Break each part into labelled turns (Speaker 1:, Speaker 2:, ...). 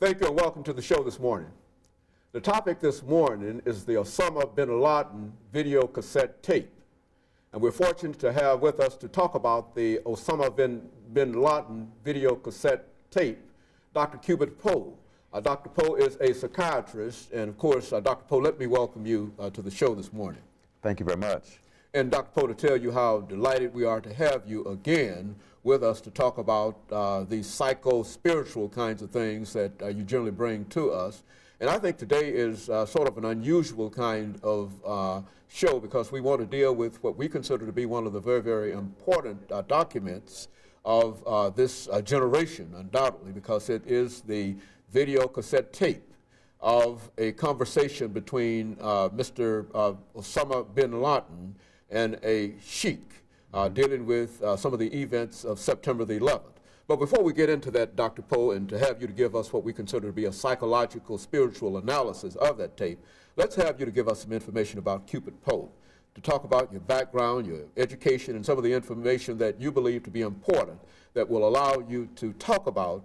Speaker 1: Thank you and welcome to the show this morning. The topic this morning is the Osama Bin Laden video cassette tape. And we're fortunate to have with us to talk about the Osama Bin Laden video cassette tape, Dr. CPoe. Dr. Poe is a psychiatrist, and of course, Dr. Poe, let me welcome you to the show this morning.
Speaker 2: Thank you very much.
Speaker 1: And Dr. Poe, to tell you how delighted we are to have you again with us to talk about these psycho-spiritual kinds of things that you generally bring to us. And I think today is sort of an unusual kind of show because we want to deal with what we consider to be one of the very, very important documents of this generation, undoubtedly, because it is the video cassette tape of a conversation between Mr. Osama Bin Laden and a sheik dealing with some of the events of September the 11th. But before we get into that, Dr. Poe, and to have you to give us what we consider to be a psychological, spiritual analysis of that tape, let's have you to give us some information about CPoe, to talk about your background, your education, and some of the information that you believe to be important that will allow you to talk about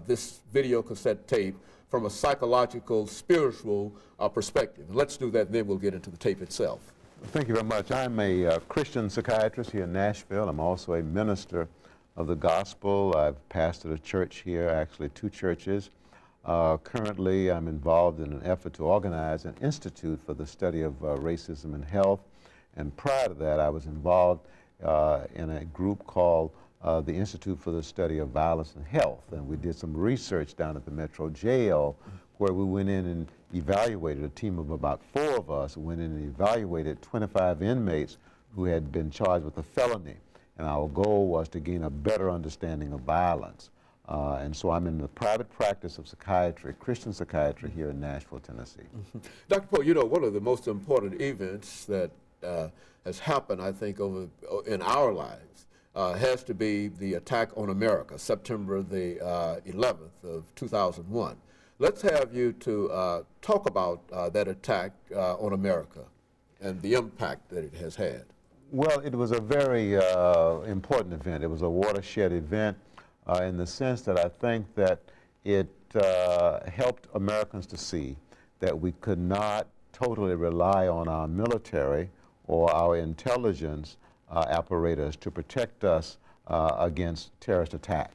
Speaker 1: this video cassette tape from a psychological, spiritual perspective. And let's do that, and then we'll get into the tape itself.
Speaker 2: Thank you very much. I'm a Christian psychiatrist here in Nashville. I'm also a minister of the gospel. I've pastored a church here, actually 2 churches. Currently, I'm involved in an effort to organize an institute for the study of racism and health. And prior to that, I was involved in a group called the Institute for the Study of Violence and Health. And we did some research down at the Metro Jail where we went in and evaluated, a team of about 4 of us went in and evaluated 25 inmates who had been charged with a felony. And our goal was to gain a better understanding of violence. And so I'm in the private practice of psychiatry, Christian psychiatry here in Nashville, Tennessee.
Speaker 1: Dr. Poe, you know, one of the most important events that has happened, I think, in our lives has to be the attack on America, September the 11th of 2001. Let's have you to talk about that attack on America and the impact that it has had.
Speaker 2: Well, it was a very important event. It was a watershed event in the sense that I think that it helped Americans to see that we could not totally rely on our military or our intelligence apparatus to protect us against terrorist attack.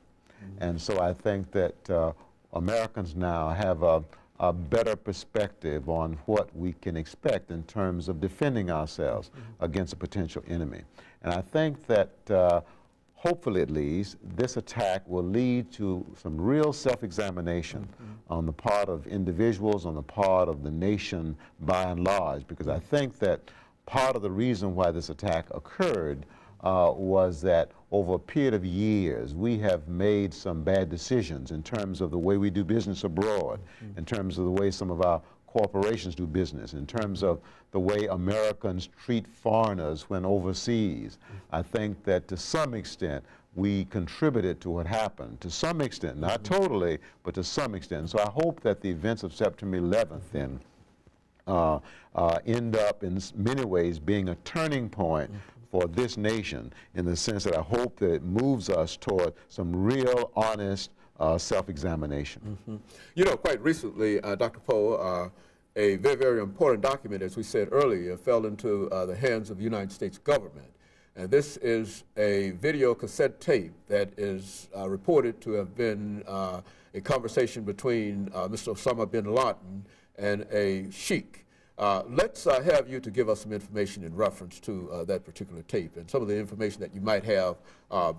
Speaker 2: And so I think that Americans now have a better perspective on what we can expect in terms of defending ourselves against a potential enemy. And I think that hopefully at least this attack will lead to some real self-examination on the part of individuals, on the part of the nation by and large, because I think that part of the reason why this attack occurred was that over a period of years, we have made some bad decisions in terms of the way we do business abroad, in terms of the way some of our corporations do business, in terms of the way Americans treat foreigners when overseas. I think that to some extent, we contributed to what happened, to some extent, not totally, but to some extent. So I hope that the events of September 11th then end up in many ways being a turning point for this nation, in the sense that I hope that it moves us toward some real, honest self-examination.
Speaker 1: You know, quite recently, Dr. Poe, a very, very important document, as we said earlier, fell into the hands of the United States government. And this is a video cassette tape that is reported to have been a conversation between Mr. Osama Bin Laden and a sheik. Let's have you to give us some information in reference to that particular tape and some of the information that you might have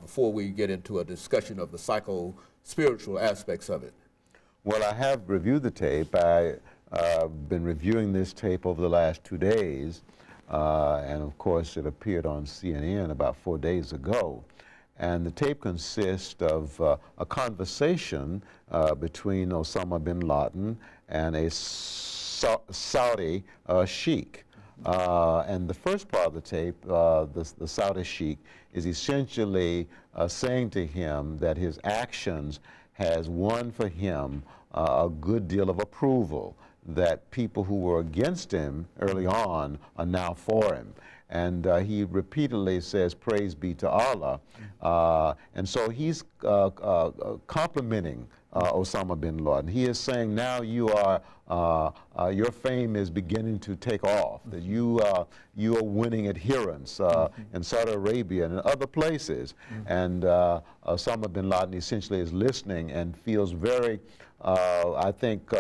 Speaker 1: before we get into a discussion of the psycho-spiritual aspects of it.
Speaker 2: Well, I have reviewed the tape. I've been reviewing this tape over the last 2 days, and of course it appeared on CNN about 4 days ago. And the tape consists of a conversation between Osama bin Laden and a Saudi sheik. And the first part of the tape, the Saudi sheik, is essentially saying to him that his actions has won for him a good deal of approval, that people who were against him early on are now for him. and he repeatedly says, "Praise be to Allah." And so he's complimenting Osama bin Laden. He is saying, now you are, your fame is beginning to take off, that you are winning adherents in Saudi Arabia and in other places. And Osama bin Laden essentially is listening and feels very, I think,